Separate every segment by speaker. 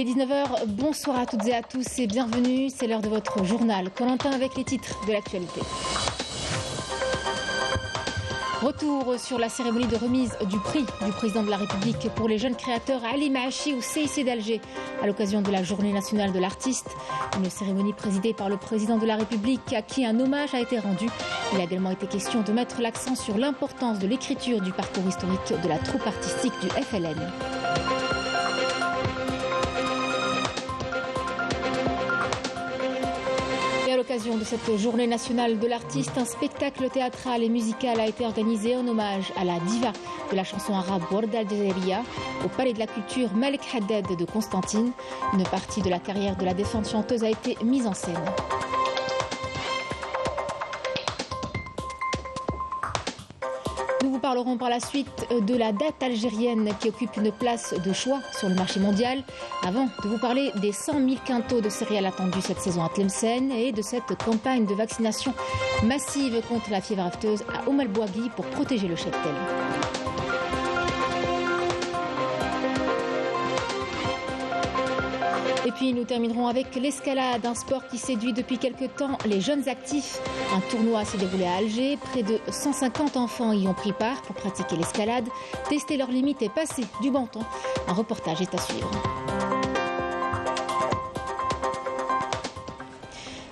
Speaker 1: Il est 19h, bonsoir à toutes et à tous et bienvenue, c'est l'heure de votre journal. Corentin avec les titres de l'actualité. Retour sur la cérémonie de remise du prix du président de la République pour les jeunes créateurs Ali Maachi au CIC d'Alger à l'occasion de la journée nationale de l'artiste. Une cérémonie présidée par le président de la République à qui un hommage a été rendu. Il a également été question de mettre l'accent sur l'importance de l'écriture du parcours historique de la troupe artistique du FLN. Et à l'occasion de cette journée nationale de l'artiste, un spectacle théâtral et musical a été organisé en hommage à la diva de la chanson arabe Warda Al-Jazairiya au Palais de la Culture Malek Haddad de Constantine. Une partie de la carrière de la défunte chanteuse a été mise en scène. Nous vous parlerons par la suite de la date algérienne qui occupe une place de choix sur le marché mondial. Avant de vous parler des 100 000 quintaux de céréales attendus cette saison à Tlemcen et de cette campagne de vaccination massive contre la fièvre afteuse à Oum al-Bouaghi pour protéger le cheptel. Et puis nous terminerons avec l'escalade, un sport qui séduit depuis quelques temps les jeunes actifs. Un tournoi s'est déroulé à Alger, près de 150 enfants y ont pris part pour pratiquer l'escalade, tester leurs limites et passer du bon temps. Un reportage est à suivre.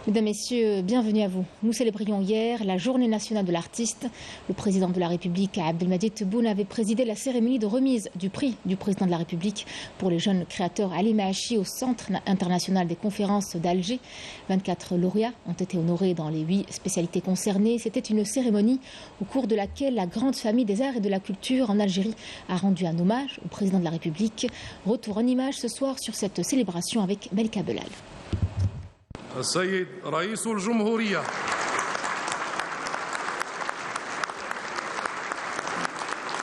Speaker 1: Mesdames, Messieurs, bienvenue à vous. Nous célébrions hier la journée nationale de l'artiste. Le président de la République, Abdelmadjid Tebboune, avait présidé la cérémonie de remise du prix du président de la République pour les jeunes créateurs Ali Maachi au Centre international des conférences d'Alger. 24 lauréats ont été honorés dans les 8 spécialités concernées. C'était une cérémonie au cours de laquelle la grande famille des arts et de la culture en Algérie a rendu un hommage au président de la République. Retour en image ce soir sur cette célébration avec Melika Belal.
Speaker 2: السيد رئيس الجمهورية.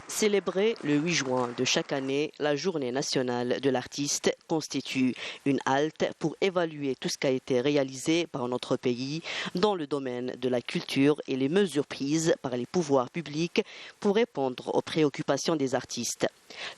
Speaker 3: Célébrer le 8 juin de chaque année, la journée nationale de l'artiste constitue une halte pour évaluer tout ce qui a été réalisé par notre pays dans le domaine de la culture et les mesures prises par les pouvoirs publics pour répondre aux préoccupations des artistes.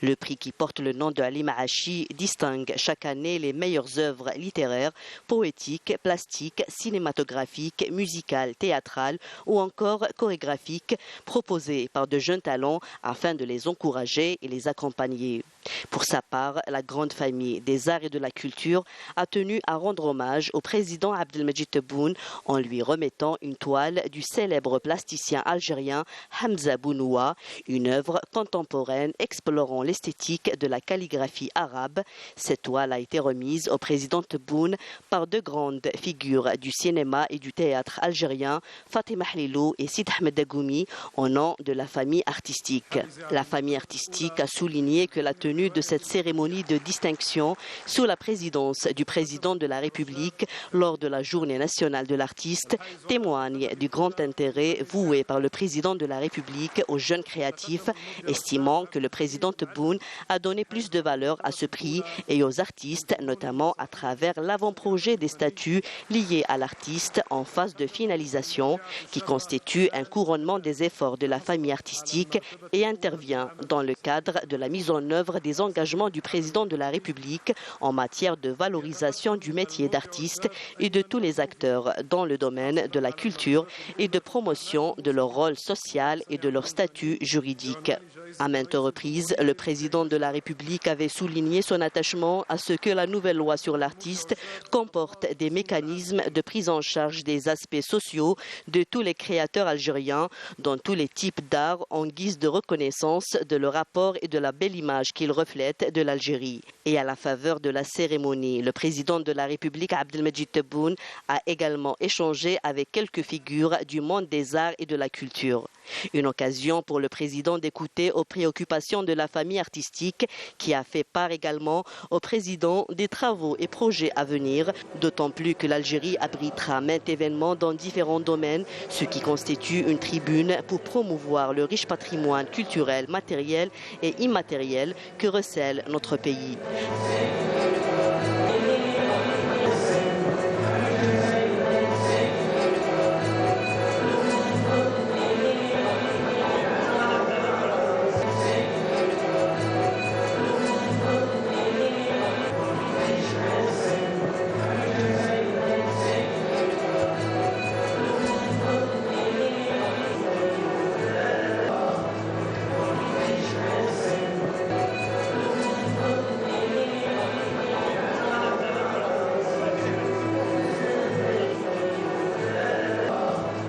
Speaker 3: Le prix qui porte le nom de Ali Maachi distingue chaque année les meilleures œuvres littéraires, poétiques, plastiques, cinématographiques, musicales, théâtrales ou encore chorégraphiques proposées par de jeunes talents afin de les encourager et les accompagner. Pour sa part, la grande famille des arts et de la culture a tenu à rendre hommage au président Abdelmadjid Tebboune en lui remettant une toile du célèbre plasticien algérien Hamza Bounoua, une œuvre contemporaine explorant l'esthétique de la calligraphie arabe. Cette toile a été remise au président Tebboune par deux grandes figures du cinéma et du théâtre algérien, Fatima Hlilou et Sid Ahmed Dagoumi, au nom de la famille artistique. La famille artistique a souligné que la tenue de cette cérémonie de distinction sous la présidence du président de la République lors de la journée nationale de l'artiste témoigne du grand intérêt voué par le président de la République aux jeunes créatifs, estimant que le président Tebboune a donné plus de valeur à ce prix et aux artistes, notamment à travers l'avant-projet des statuts liés à l'artiste en phase de finalisation, qui constitue un couronnement des efforts de la famille artistique et intervient dans le cadre de la mise en œuvre des engagements du président de la République en matière de valorisation du métier d'artiste et de tous les acteurs dans le domaine de la culture et de promotion de leur rôle social et de leur statut juridique. À maintes reprises, le président de la République avait souligné son attachement à ce que la nouvelle loi sur l'artiste comporte des mécanismes de prise en charge des aspects sociaux de tous les créateurs algériens dans tous les types d'art en guise de reconnaissance de leur rapport et de la belle image qu'ils reflètent de l'Algérie. Et à la faveur de la cérémonie, le président de la République, Abdelmadjid Tebboune, a également échangé avec quelques figures du monde des arts et de la culture. Une occasion pour le président d'écouter aux préoccupations de la famille artistique qui a fait part également au président des travaux et projets à venir, d'autant plus que l'Algérie abritera maintes événements dans différents domaines, ce qui constitue une tribune pour promouvoir le riche patrimoine culturel, matériel et immatériel que recèle notre pays.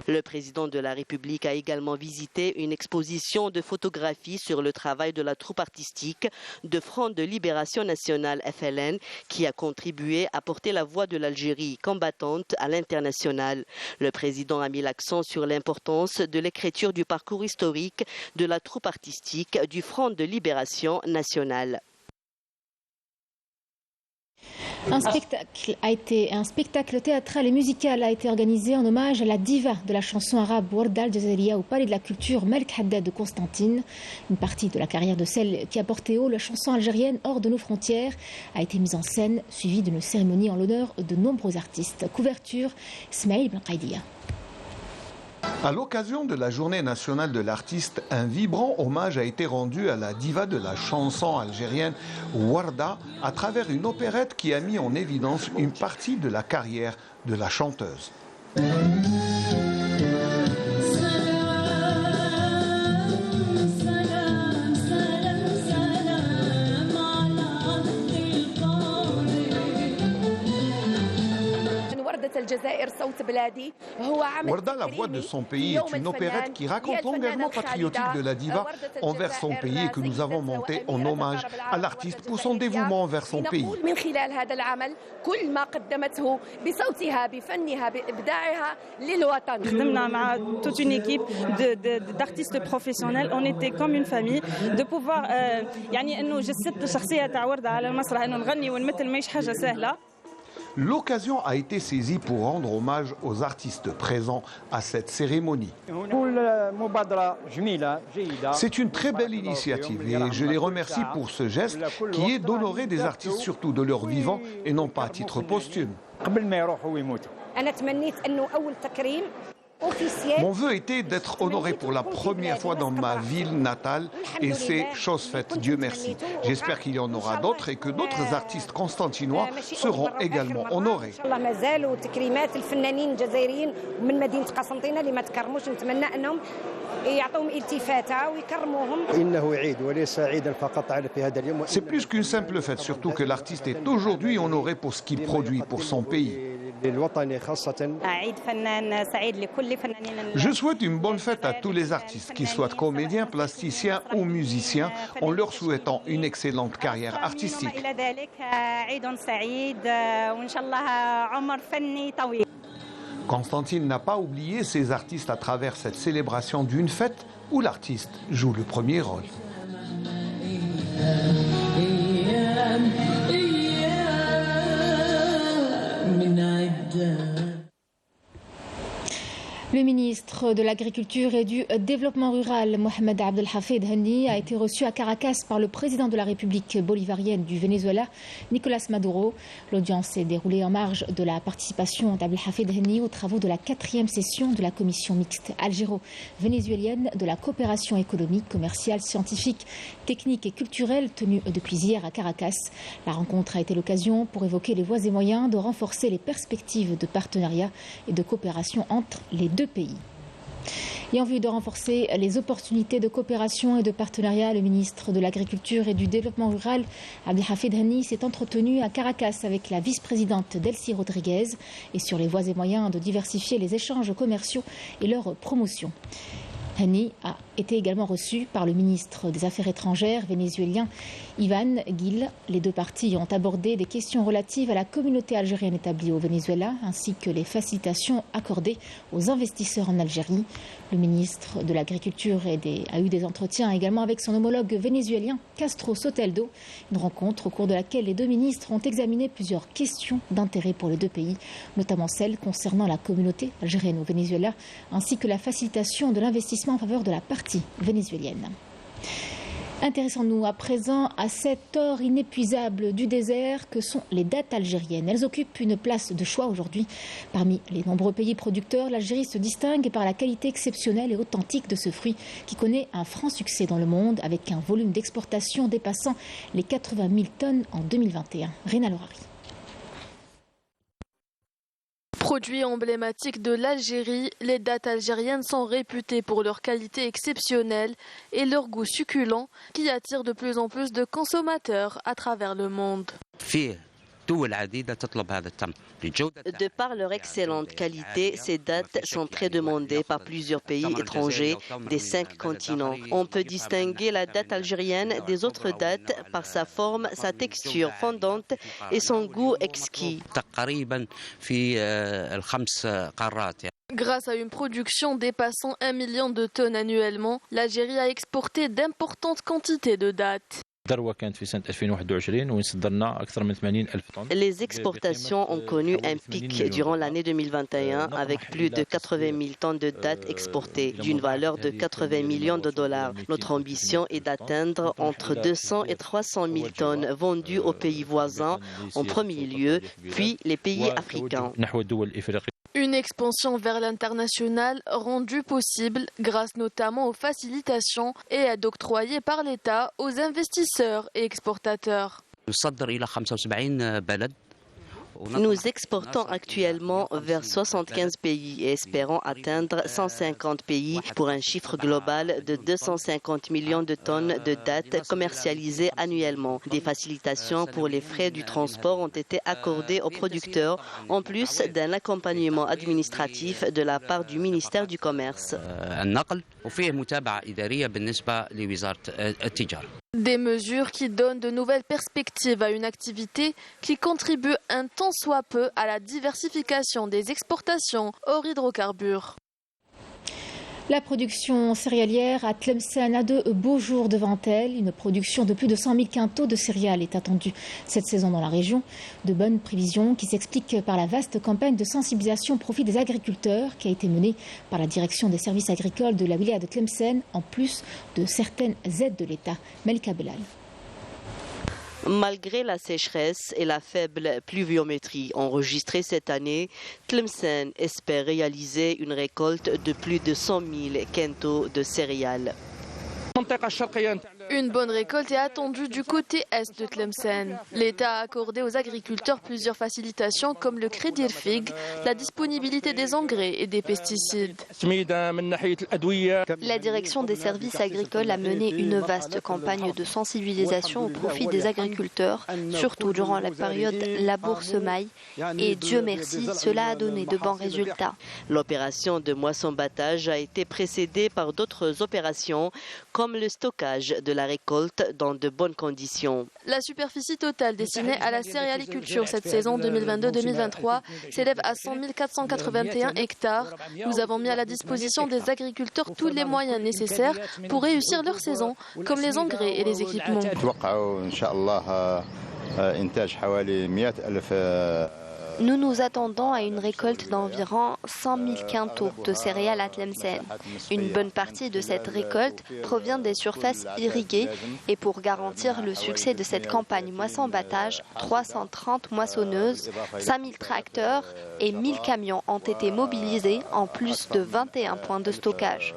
Speaker 3: Le président de la République a également visité une exposition de photographies sur le travail de la troupe artistique de Front de Libération Nationale FLN qui a contribué à porter la voix de l'Algérie combattante à l'international. Le président a mis l'accent sur l'importance de l'écriture du parcours historique de la troupe artistique du Front de Libération Nationale.
Speaker 1: Un spectacle théâtral et musical a été organisé en hommage à la diva de la chanson arabe Warda Al-Jazairiya au Palais de la Culture Malek Haddad de Constantine. Une partie de la carrière de celle qui a porté haut la chanson algérienne hors de nos frontières a été mise en scène, suivie d'une cérémonie en l'honneur de nombreux artistes. Couverture, Ismaël Ben Qaidia.
Speaker 4: À l'occasion de la Journée nationale de l'artiste, un vibrant hommage a été rendu à la diva de la chanson algérienne Warda à travers une opérette qui a mis en évidence une partie de la carrière de la chanteuse. Warda, la voix de son pays, est une opérette qui raconte l'engagement patriotique de la diva envers son pays et que nous avons monté en hommage à l'artiste pour son dévouement envers son pays.
Speaker 5: Toute une équipe d'artistes professionnels, on était comme une famille, de pouvoir
Speaker 4: L'occasion a été saisie pour rendre hommage aux artistes présents à cette cérémonie. C'est une très belle initiative et je les remercie pour ce geste qui est d'honorer des artistes surtout de leur vivant et non pas à titre posthume. Mon vœu était d'être honoré pour la première fois dans ma ville natale et c'est chose faite, Dieu merci. J'espère qu'il y en aura d'autres et que d'autres artistes constantinois seront également honorés. C'est plus qu'une simple fête, surtout que l'artiste est aujourd'hui honoré pour ce qu'il produit pour son pays. Je souhaite une bonne fête à tous les artistes, qu'ils soient comédiens, plasticiens ou musiciens, en leur souhaitant une excellente carrière artistique. Constantine n'a pas oublié ses artistes à travers cette célébration d'une fête où l'artiste joue le premier rôle.
Speaker 1: Le ministre de l'Agriculture et du Développement rural, Mohamed Abdelhafid Henni, a été reçu à Caracas par le président de la République bolivarienne du Venezuela, Nicolás Maduro. L'audience s'est déroulée en marge de la participation d'Abdelhafid Henni aux travaux de la 4e session de la commission mixte algéro-vénézuélienne de la coopération économique, commerciale, scientifique, technique et culturelle tenue depuis hier à Caracas. La rencontre a été l'occasion pour évoquer les voies et moyens de renforcer les perspectives de partenariat et de coopération entre les deux pays. Et en vue de renforcer les opportunités de coopération et de partenariat, le ministre de l'Agriculture et du Développement rural, Abdelhafid Henni, s'est entretenu à Caracas avec la vice-présidente Delcy Rodriguez et sur les voies et moyens de diversifier les échanges commerciaux et leur promotion. Henni a été également reçu par le ministre des Affaires étrangères vénézuélien Iván Gil. Les deux parties ont abordé des questions relatives à la communauté algérienne établie au Venezuela ainsi que les facilitations accordées aux investisseurs en Algérie. Le ministre de l'Agriculture a eu des entretiens également avec son homologue vénézuélien Castro Soteldo. Une rencontre au cours de laquelle les deux ministres ont examiné plusieurs questions d'intérêt pour les deux pays, notamment celles concernant la communauté algérienne au Venezuela ainsi que la facilitation de l'investissement en faveur de la partie vénézuélienne. Intéressons-nous à présent à cet or inépuisable du désert que sont les dattes algériennes. Elles occupent une place de choix aujourd'hui. Parmi les nombreux pays producteurs, l'Algérie se distingue par la qualité exceptionnelle et authentique de ce fruit qui connaît un franc succès dans le monde avec un volume d'exportation dépassant les 80 000 tonnes en 2021. Rina Lorari.
Speaker 6: Produits emblématiques de l'Algérie, les dattes algériennes sont réputées pour leur qualité exceptionnelle et leur goût succulent qui attire de plus en plus de consommateurs à travers le monde.
Speaker 3: De par leur excellente qualité, ces dattes sont très demandées par plusieurs pays étrangers des 5 continents. On peut distinguer la date algérienne des autres dattes par sa forme, sa texture fondante et son goût exquis.
Speaker 6: Grâce à une production dépassant 1 million de tonnes annuellement, l'Algérie a exporté d'importantes quantités de dattes.
Speaker 3: Les exportations ont connu un pic durant l'année 2021 avec plus de 80 000 tonnes de dattes exportées d'une valeur de 80 millions de dollars. Notre ambition est d'atteindre entre 200 et 300 000 tonnes vendues aux pays voisins en premier lieu, puis les pays africains.
Speaker 6: Une expansion vers l'international rendue possible grâce notamment aux facilitations et aides octroyées par l'État aux investisseurs et exportateurs.
Speaker 3: Nous exportons actuellement vers 75 pays et espérons atteindre 150 pays pour un chiffre global de 250 millions de tonnes de dattes commercialisées annuellement. Des facilitations pour les frais du transport ont été accordées aux producteurs en plus d'un accompagnement administratif de la part du ministère du Commerce.
Speaker 6: Des mesures qui donnent de nouvelles perspectives à une activité qui contribue un tant soit peu à la diversification des exportations hors hydrocarbures.
Speaker 1: La production céréalière à Tlemcen a de beaux jours devant elle. Une production de plus de 100 000 quintaux de céréales est attendue cette saison dans la région. De bonnes prévisions qui s'expliquent par la vaste campagne de sensibilisation au profit des agriculteurs qui a été menée par la direction des services agricoles de la wilaya de Tlemcen, en plus de certaines aides de l'État. Melika Belal.
Speaker 3: Malgré la sécheresse et la faible pluviométrie enregistrée cette année, Tlemcen espère réaliser une récolte de plus de 100 000 quintaux de céréales.
Speaker 6: Une bonne récolte est attendue du côté est de Tlemcen. L'État a accordé aux agriculteurs plusieurs facilitations comme le crédit FIG, la disponibilité des engrais et des pesticides.
Speaker 7: La direction des services agricoles a mené une vaste campagne de sensibilisation au profit des agriculteurs, surtout durant la période labour-semaille. Et Dieu merci, cela a donné de bons résultats.
Speaker 3: L'opération de moisson-battage a été précédée par d'autres opérations comme le stockage de la récolte dans de bonnes conditions.
Speaker 6: La superficie totale destinée à la céréaliculture cette saison 2022-2023 s'élève à 100 481 hectares. Nous avons mis à la disposition des agriculteurs tous les moyens nécessaires pour réussir leur saison, comme les engrais et les équipements.
Speaker 7: Nous nous attendons à une récolte d'environ 100 000 quintaux de céréales à Tlemcen. Une bonne partie de cette récolte provient des surfaces irriguées et pour garantir le succès de cette campagne moisson-battage, 330 moissonneuses, 5 000 tracteurs et 1 000 camions ont été mobilisés en plus de 21 points de stockage.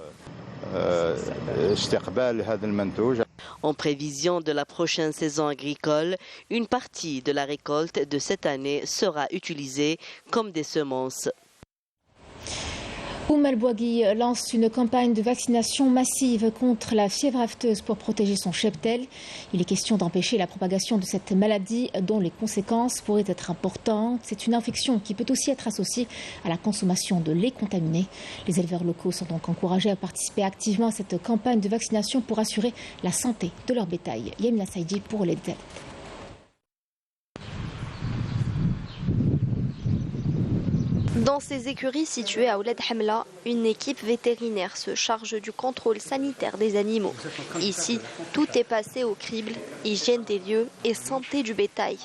Speaker 3: En prévision de la prochaine saison agricole, une partie de la récolte de cette année sera utilisée comme des semences.
Speaker 1: Oum El-Bouaghi lance une campagne de vaccination massive contre la fièvre afteuse pour protéger son cheptel. Il est question d'empêcher la propagation de cette maladie dont les conséquences pourraient être importantes. C'est une infection qui peut aussi être associée à la consommation de lait contaminé. Les éleveurs locaux sont donc encouragés à participer activement à cette campagne de vaccination pour assurer la santé de leur bétail. Yamina Saïdi pour les détails.
Speaker 7: Dans ces écuries situées à Ouled Hamla, une équipe vétérinaire se charge du contrôle sanitaire des animaux. Ici, tout est passé au crible, hygiène des lieux et santé du bétail.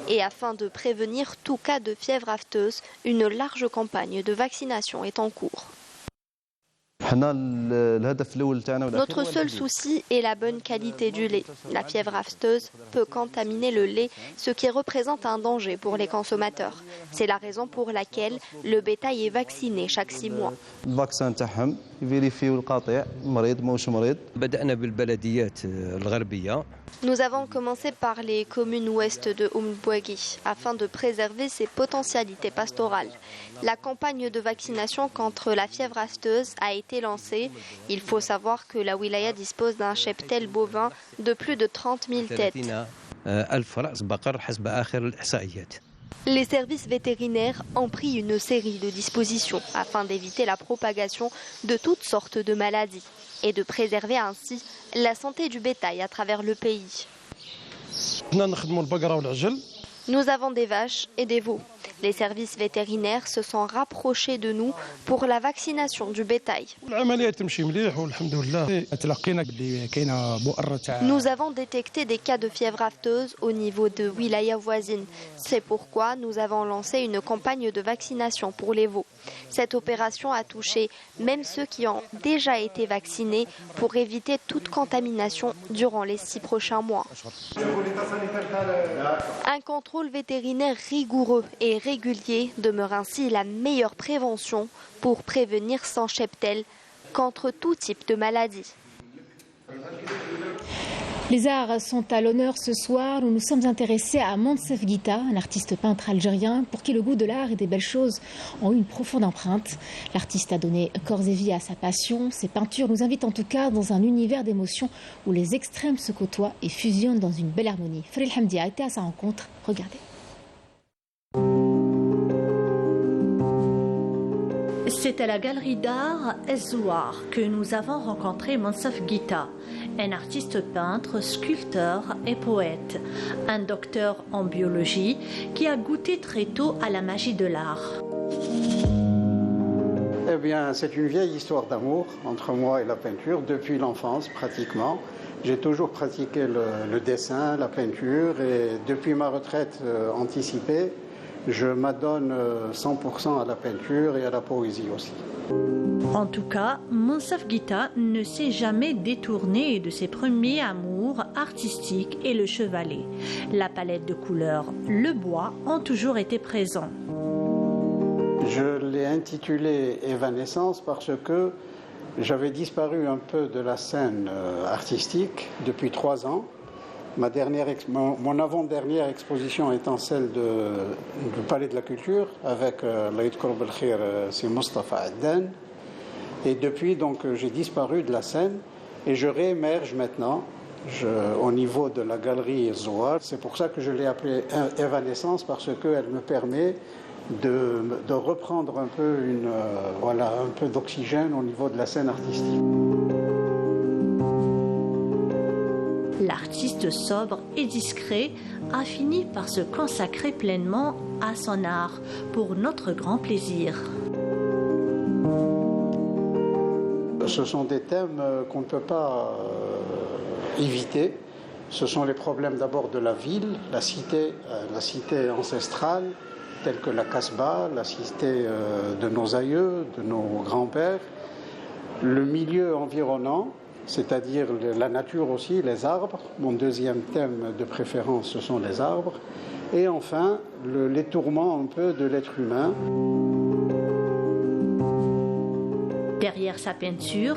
Speaker 7: Et afin de prévenir tout cas de fièvre afteuse, une large campagne de vaccination est en cours. Notre seul souci est la bonne qualité du lait. La fièvre afteuse peut contaminer le lait, ce qui représente un danger pour les consommateurs. C'est la raison pour laquelle le bétail est vacciné chaque 6 mois. Nous avons commencé par les communes ouest de Oum El-Bouaghi afin de préserver ses potentialités pastorales. La campagne de vaccination contre la fièvre afteuse a été lancée. Il faut savoir que la wilaya dispose d'un cheptel bovin de plus de 30 000 têtes. Les services vétérinaires ont pris une série de dispositions afin d'éviter la propagation de toutes sortes de maladies et de préserver ainsi la santé du bétail à travers le pays. Nous avons des vaches et des veaux. Les services vétérinaires se sont rapprochés de nous pour la vaccination du bétail. Nous avons détecté des cas de fièvre afteuse au niveau de wilayas voisines. C'est pourquoi nous avons lancé une campagne de vaccination pour les veaux. Cette opération a touché même ceux qui ont déjà été vaccinés pour éviter toute contamination durant les 6 prochains mois. Un contrôle vétérinaire rigoureux et régulier demeure ainsi la meilleure prévention pour prévenir sans cheptel contre tout type de maladie.
Speaker 1: Les arts sont à l'honneur ce soir. Nous nous sommes intéressés à Monsef Guita, un artiste peintre algérien pour qui le goût de l'art et des belles choses ont eu une profonde empreinte. L'artiste a donné corps et vie à sa passion. Ses peintures nous invitent en tout cas dans un univers d'émotions où les extrêmes se côtoient et fusionnent dans une belle harmonie. Fril Hamdi a été à sa rencontre. Regardez.
Speaker 8: C'est à la galerie d'art Ezzouar que nous avons rencontré Monsef Guita, un artiste peintre, sculpteur et poète, un docteur en biologie qui a goûté très tôt à la magie de l'art.
Speaker 9: Eh bien, c'est une vieille histoire d'amour entre moi et la peinture, depuis l'enfance pratiquement. J'ai toujours pratiqué le dessin, la peinture, et depuis ma retraite anticipée, je m'adonne 100% à la peinture et à la poésie aussi.
Speaker 8: En tout cas, Monsef Guita ne s'est jamais détourné de ses premiers amours artistiques et le chevalet. La palette de couleurs, le bois ont toujours été présents.
Speaker 9: Je l'ai intitulé Évanescence parce que j'avais disparu un peu de la scène artistique depuis 3 ans. Mon avant-dernière exposition étant celle du Palais de la Culture avec l'Aïd Korb el-Khir, c'est Mustafa Addan. Et depuis, donc, j'ai disparu de la scène et je réémerge maintenant au niveau de la galerie Ezzouar. C'est pour ça que je l'ai appelée Évanescence, parce qu'elle me permet de reprendre un peu, un peu d'oxygène au niveau de la scène artistique.
Speaker 8: L'artiste sobre et discret a fini par se consacrer pleinement à son art pour notre grand plaisir.
Speaker 9: Ce sont des thèmes qu'on ne peut pas éviter. Ce sont les problèmes d'abord de la ville, la cité ancestrale, telle que la Kasbah, la cité de nos aïeux, de nos grands-pères, le milieu environnant, c'est-à-dire la nature aussi, les arbres. Mon deuxième thème de préférence, ce sont les arbres. Et enfin, les tourments un peu de l'être humain.
Speaker 8: Derrière sa peinture,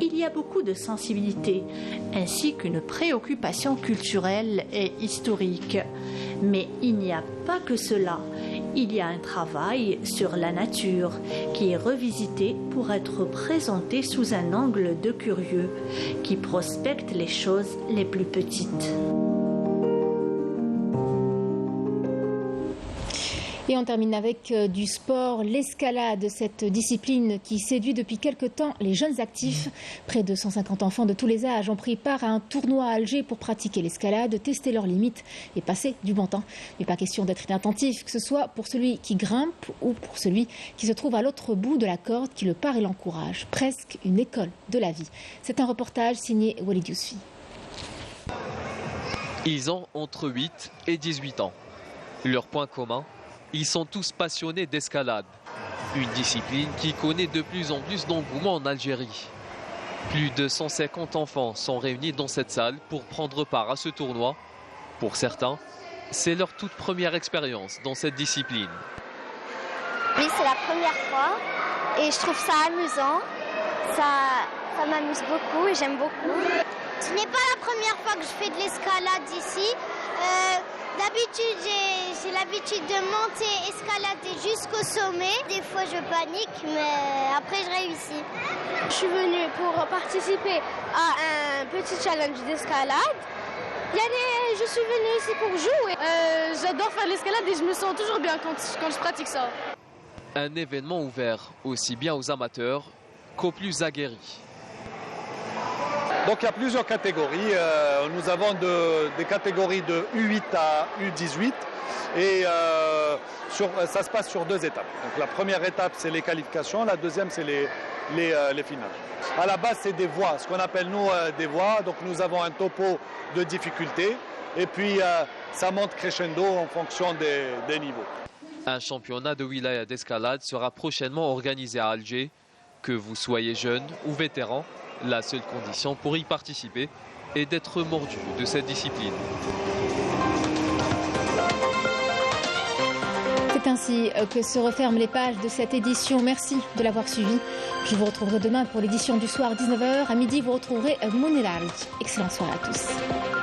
Speaker 8: il y a beaucoup de sensibilité, ainsi qu'une préoccupation culturelle et historique. Mais il n'y a pas que cela. Il y a un travail sur la nature qui est revisité pour être présenté sous un angle de curieux qui prospecte les choses les plus petites.
Speaker 1: Et on termine avec du sport, l'escalade, cette discipline qui séduit depuis quelque temps les jeunes actifs. Près de 150 enfants de tous les âges ont pris part à un tournoi à Alger pour pratiquer l'escalade, tester leurs limites et passer du bon temps. Mais pas question d'être inattentif, que ce soit pour celui qui grimpe ou pour celui qui se trouve à l'autre bout de la corde, qui le part et l'encourage. Presque une école de la vie. C'est un reportage signé Walid Yousfi.
Speaker 10: Ils ont entre 8 et 18 ans. Leur point commun, ils sont tous passionnés d'escalade, une discipline qui connaît de plus en plus d'engouement en Algérie. Plus de 150 enfants sont réunis dans cette salle pour prendre part à ce tournoi. Pour certains, c'est leur toute première expérience dans cette discipline.
Speaker 11: Oui, c'est la première fois et je trouve ça amusant. Ça m'amuse beaucoup et j'aime beaucoup. Ce n'est pas la première fois que je fais de l'escalade ici. D'habitude, j'ai l'habitude de monter, escalader jusqu'au sommet. Des fois, je panique, mais après, je réussis.
Speaker 12: Je suis venue pour participer à un petit challenge d'escalade Je suis venue ici pour jouer. J'adore faire l'escalade et je me sens toujours bien quand je pratique ça.
Speaker 10: Un événement ouvert aussi bien aux amateurs qu'aux plus aguerris.
Speaker 13: Donc il y a plusieurs catégories. Nous avons des catégories de U8 à U18 et ça se passe sur 2 étapes. Donc, la première étape, c'est les qualifications, la deuxième, c'est les finales. À la base, c'est des voies, ce qu'on appelle nous des voies. Donc nous avons un topo de difficulté et puis ça monte crescendo en fonction des niveaux.
Speaker 10: Un championnat de wilaya d'escalade sera prochainement organisé à Alger. Que vous soyez jeune ou vétéran, la seule condition pour y participer est d'être mordu de cette discipline.
Speaker 1: C'est ainsi que se referment les pages de cette édition. Merci de l'avoir suivi. Je vous retrouverai demain pour l'édition du soir 19h. À midi, vous retrouverez Mounelal. Excellente soirée à tous.